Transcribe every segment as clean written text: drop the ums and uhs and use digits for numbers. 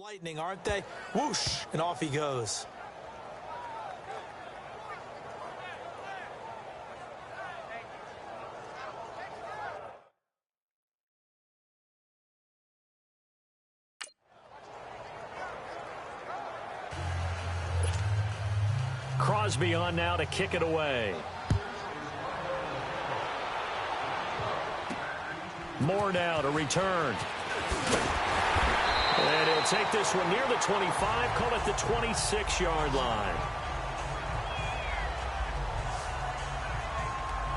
lightning, aren't they? Whoosh, and off he goes. Crosby on now to kick it away. Moore now to return. And he'll take this one near the 25, call it the 26-yard line.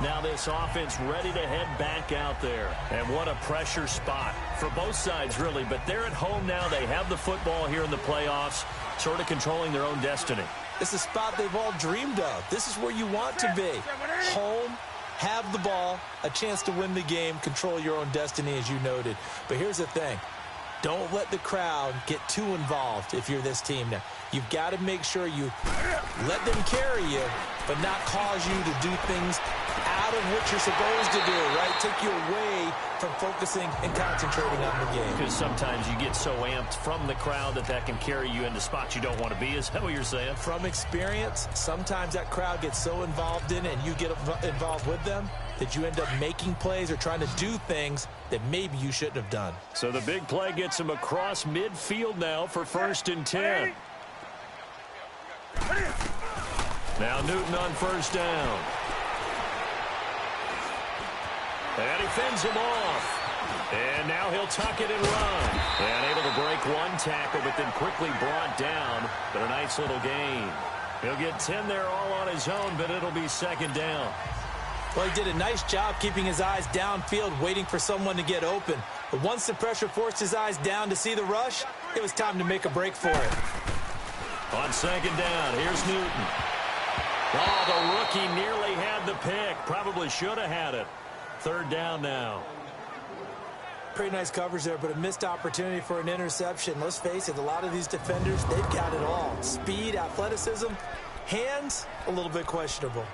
Now this offense ready to head back out there. And what a pressure spot for both sides, really. But they're at home now. They have the football here in the playoffs, sort of controlling their own destiny. It's a spot they've all dreamed of. This is where you want to be. Home, have the ball, a chance to win the game, control your own destiny, as you noted. But here's the thing. Don't let the crowd get too involved if you're this team now. You've got to make sure you let them carry you, but not cause you to do things out of what you're supposed to do, right? Take you away from focusing and concentrating on the game. Because sometimes you get so amped from the crowd that can carry you into spots you don't want to be. Is that what you're saying? From experience, sometimes that crowd gets so involved in it and you get involved with them that you end up making plays or trying to do things that maybe you shouldn't have done. So the big play gets him across midfield now for 1st and 10. Now Newton on 1st down. And he fends him off. And now he'll tuck it and run. And able to break one tackle, but then quickly brought down. But a nice little gain. He'll get 10 there all on his own, but it'll be 2nd down. Well, he did a nice job keeping his eyes downfield, waiting for someone to get open. But once the pressure forced his eyes down to see the rush, it was time to make a break for it. On 2nd down, here's Newton. Oh, the rookie nearly had the pick. Probably should have had it. 3rd down now. Pretty nice coverage there, but a missed opportunity for an interception. Let's face it, a lot of these defenders, they've got it all. Speed, athleticism, hands, a little bit questionable.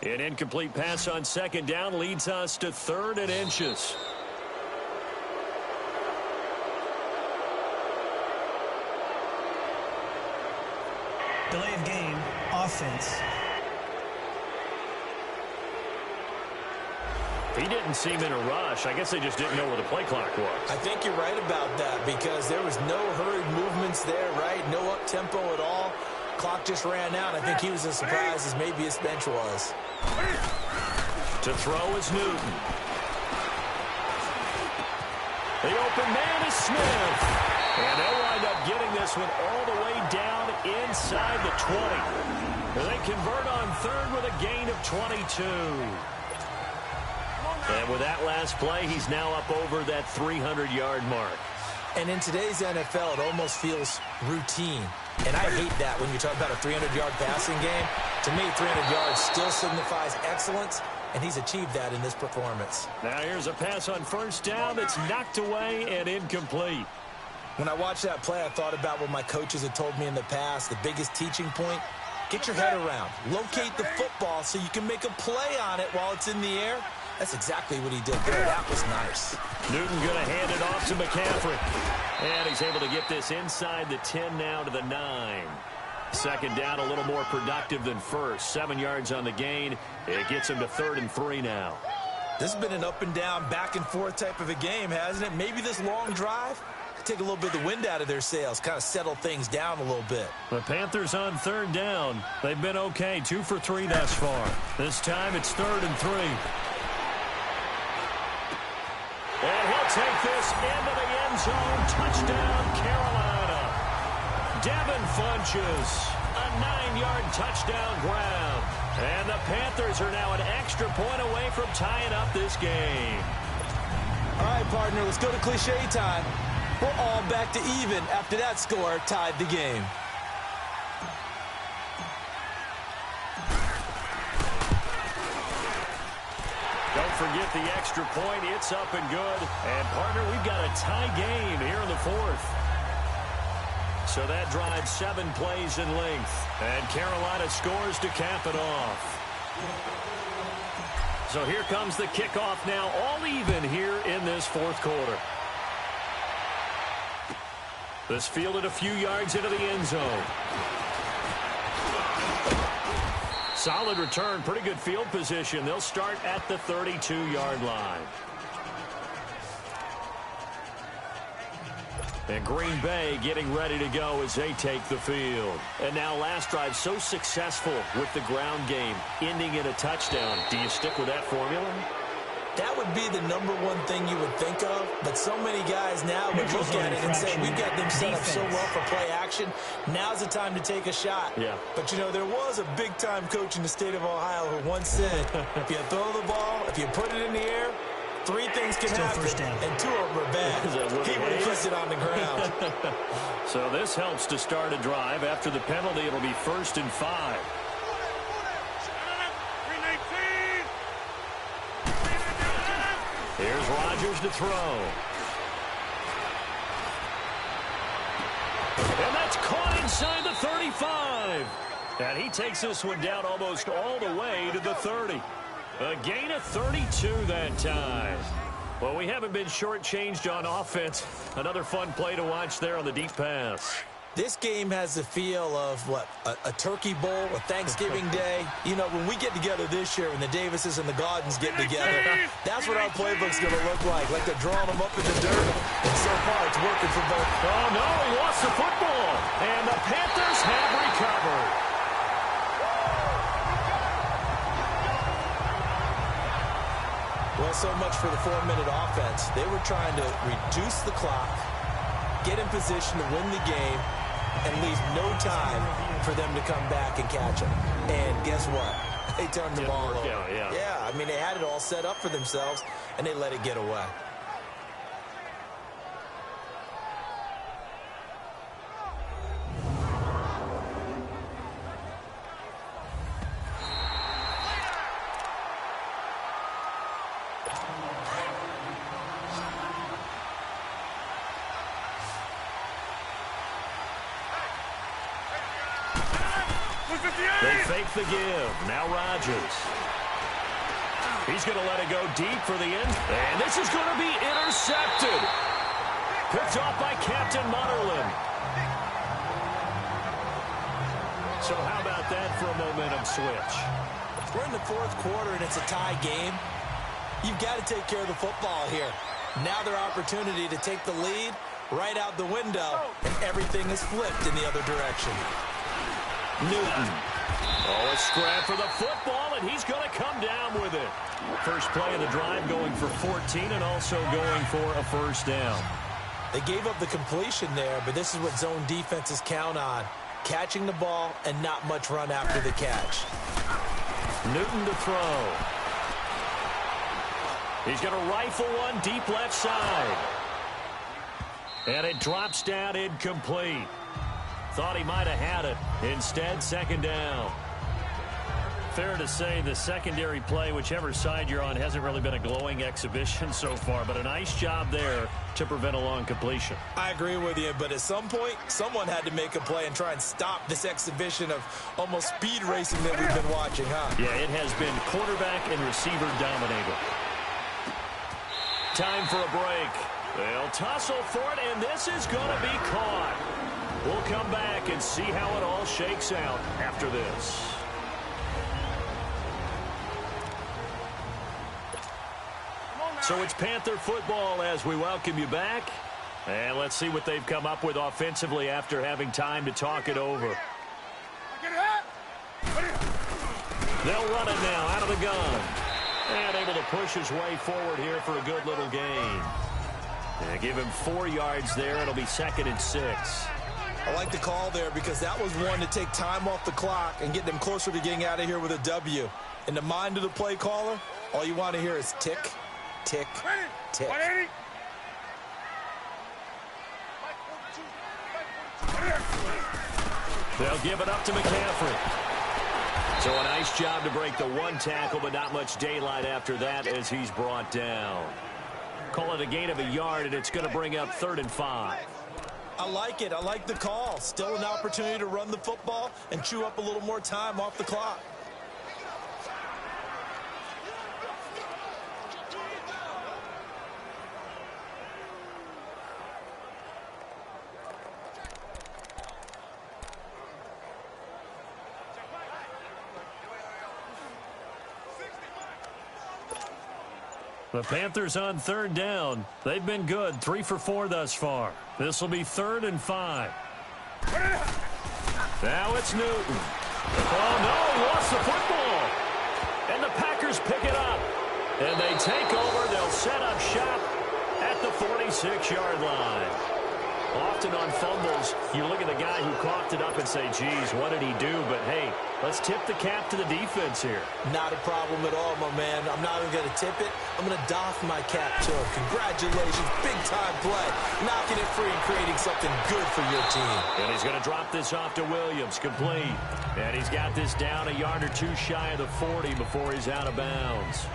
An incomplete pass on 2nd down leads us to 3rd and inches. Delay of game, offense. He didn't seem in a rush. I guess they just didn't know where the play clock was. I think you're right about that because there was no hurried movements there, right? No up-tempo at all. Clock just ran out. I think he was as surprised as maybe his bench was. To throw is Newton. The open man is Smith. And they'll wind up getting this one all the way down inside the 20. They convert on 3rd with a gain of 22. And with that last play, he's now up over that 300-yard mark. And in today's NFL, it almost feels routine. And I hate that when you talk about a 300-yard passing game. To me, 300 yards still signifies excellence, and he's achieved that in this performance. Now here's a pass on 1st down that's knocked away and incomplete. When I watched that play, I thought about what my coaches had told me in the past. The biggest teaching point, get your head around. Locate the football so you can make a play on it while it's in the air. That's exactly what he did there. That was nice. Newton going to hand it off to McCaffrey. And he's able to get this inside the 10 now to the 9. 2nd down, a little more productive than 1st. 7 yards on the gain. It gets him to 3rd and 3 now. This has been an up and down, back and forth type of a game, hasn't it? Maybe this long drive take a little bit of the wind out of their sails, kind of settle things down a little bit. The Panthers on 3rd down. They've been okay, 2 for 3 thus far. This time it's 3rd and 3. And he'll take this into the end zone. Touchdown, Carolina. Devin Funches, a 9-yard touchdown grab. And the Panthers are now an extra point away from tying up this game. All right, partner, let's go to cliche time. We're all back to even after that score tied the game. Don't forget the extra point. It's up and good. And, partner, we've got a tie game here in the fourth. So that drives 7 plays in length. And Carolina scores to cap it off. So here comes the kickoff now, all even here in this fourth quarter. This fielded a few yards into the end zone. Solid return, pretty good field position. They'll start at the 32-yard line. And Green Bay getting ready to go as they take the field. And now last drive so successful with the ground game, ending in a touchdown. Do you stick with that formula? That would be the number one thing you would think of, but so many guys now would look at it and say, we've got them set up so well for play action. Now's the time to take a shot. Yeah. But, you know, there was a big-time coach in the state of Ohio who once said, if you throw the ball, if you put it in the air, 3 things can happen, and 2 of them are bad. He would have put it on the ground. So this helps to start a drive. After the penalty, it'll be 1st and 5. Here's Rodgers to throw. And that's caught inside the 35. And he takes this one down almost all the way to the 30. A gain of 32 that time. Well, we haven't been shortchanged on offense. Another fun play to watch there on the deep pass. This game has the feel of, what, a turkey bowl, a Thanksgiving day. You know, when we get together this year, when the Davises and the Gaudens get together, that's what our playbook's going to look like they're drawing them up in the dirt. And so far, it's working for both. Oh, no, he lost the football. And the Panthers have recovered. Well, so much for the 4-minute offense. They were trying to reduce the clock, get in position to win the game, and leave no time for them to come back and catch them. And guess what? They turned the ball over. Yeah, I mean, they had it all set up for themselves, and they let it get away. They fake the give. Now Rodgers. He's going to let it go deep for the end. And this is going to be intercepted. Picked off by Captain Mutterland. So how about that for a momentum switch? We're in the fourth quarter, and it's a tie game. You've got to take care of the football here. Now their opportunity to take the lead right out the window, and everything is flipped in the other direction. Newton. Oh, a scrap for the football, and he's going to come down with it. First play of the drive going for 14 and also going for a first down. They gave up the completion there, but this is what zone defenses count on. Catching the ball and not much run after the catch. Newton to throw. He's going to rifle one deep left side. And it drops down incomplete. Thought he might have had it. Instead, second down. Fair to say the secondary play, whichever side you're on, hasn't really been a glowing exhibition so far, but a nice job there to prevent a long completion. I agree with you, but at some point, someone had to make a play and try and stop this exhibition of almost speed racing that we've been watching, huh? Yeah, it has been quarterback and receiver dominated. Time for a break. They'll tussle for it, and this is going to be caught. We'll come back and see how it all shakes out after this. So it's Panther football as we welcome you back. And let's see what they've come up with offensively after having time to talk it over. They'll run it now out of the gun. And able to push his way forward here for a good little gain. And give him 4 yards there. It'll be 2nd and 6. I like the call there because that was one to take time off the clock and get them closer to getting out of here with a W. In the mind of the play caller, all you want to hear is tick, tick, tick. They'll give it up to McCaffrey. So a nice job to break the one tackle, but not much daylight after that as he's brought down. Call it a gain of a yard, and it's going to bring up 3rd and 5. I like it. I like the call. Still an opportunity to run the football and chew up a little more time off the clock. The Panthers on 3rd down. They've been good, 3 for 4 thus far. This will be 3rd and 5. Now it's Newton. Oh, no, lost the football. And the Packers pick it up. And they take over. They'll set up shop at the 46-yard line. Often on fumbles, you look at the guy who coughed it up and say, geez, what did he do? But, hey, let's tip the cap to the defense here. Not a problem at all, my man. I'm not even going to tip it. I'm going to doff my cap to him. Congratulations. Big-time play. Knocking it free and creating something good for your team. And he's going to drop this off to Williams. Complete. And he's got this down a yard or two shy of the 40 before he's out of bounds.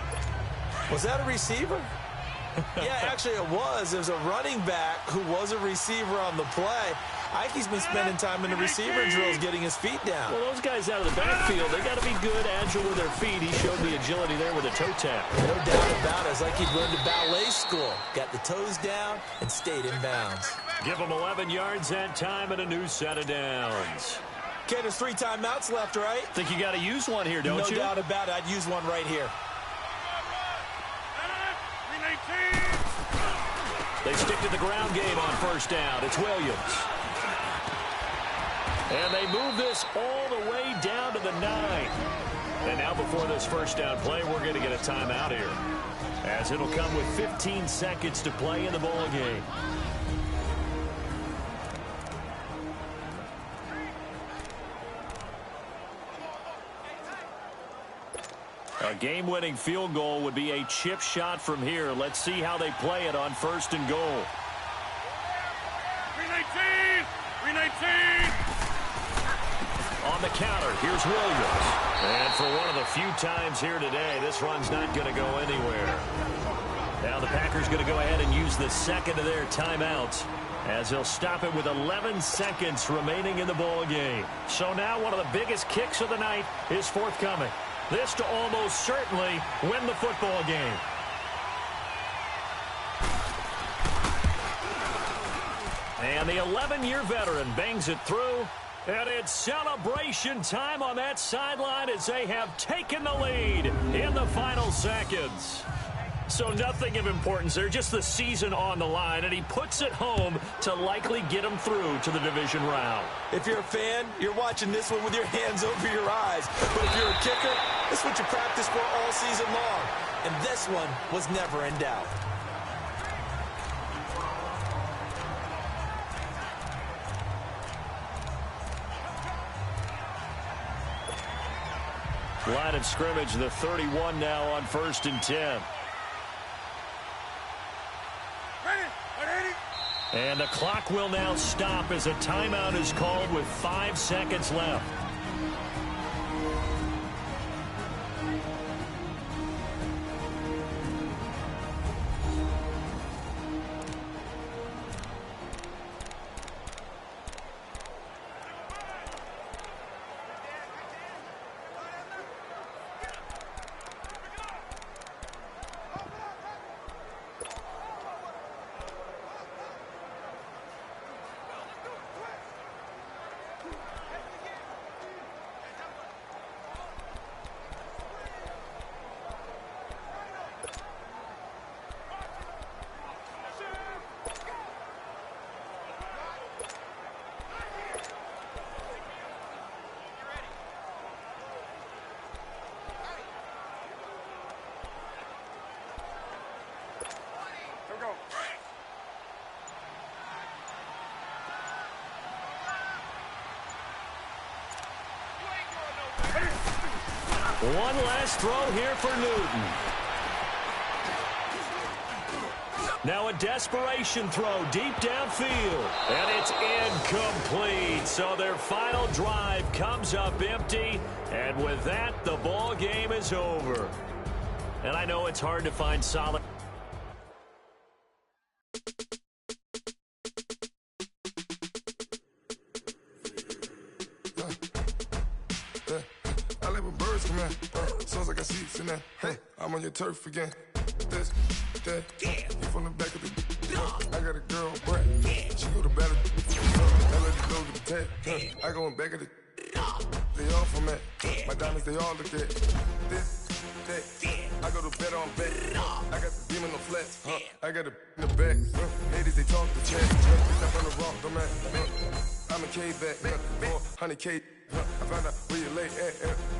Was that a receiver? Yeah, actually it was. There's a running back who was a receiver on the play. Ikey's been spending time in the receiver drills getting his feet down. Well, those guys out of the backfield, they got to be good, agile with their feet. He showed the agility there with a toe tap. No doubt about it. It's like he'd learned to ballet school. Got the toes down and stayed in bounds. Give him 11 yards that time and a new set of downs. Okay, there's 3 timeouts left, right? Think you got to use one here, don't you? No doubt about it. I'd use one right here. They stick to the ground game on 1st down. It's Williams. And they move this all the way down to the 9. And now before this 1st down play, we're going to get a timeout here, as it'll come with 15 seconds to play in the ball game. A game-winning field goal would be a chip shot from here. Let's see how they play it on 1st and goal. 319! On the counter, here's Williams. And for one of the few times here today, this run's not going to go anywhere. Now the Packers going to go ahead and use the second of their timeouts, as they'll stop it with 11 seconds remaining in the ball game. So now one of the biggest kicks of the night is forthcoming. This to almost certainly win the football game. And the 11-year veteran bangs it through. And it's celebration time on that sideline as they have taken the lead in the final seconds. So nothing of importance there, just the season on the line, and he puts it home to likely get him through to the division round. If you're a fan, you're watching this one with your hands over your eyes. But if you're a kicker, this is what you practice for all season long. And this one was never in doubt. Line of scrimmage, the 31 now on 1st and 10. And the clock will now stop as a timeout is called with 5 seconds left. One last throw here for Newton. Now a desperation throw deep downfield. And it's incomplete. And so their final drive comes up empty, and with that, the ball game is over. And I know it's hard to find solid. I like when birds come in. Sounds like I see seats in there. I'm on your turf again. This, that, you from the back of the. I got a girl, Brett. She go to battle. I let it go to the tag. I go in back of the. They all from that. My diamonds, they all look at. This, that. I go to bed on bed. I got the demon on flats. I got a in the back. Ladies, they talk to chat. Step on the rock, don't matter. I'm a K back. 400K. I found out where you lay at.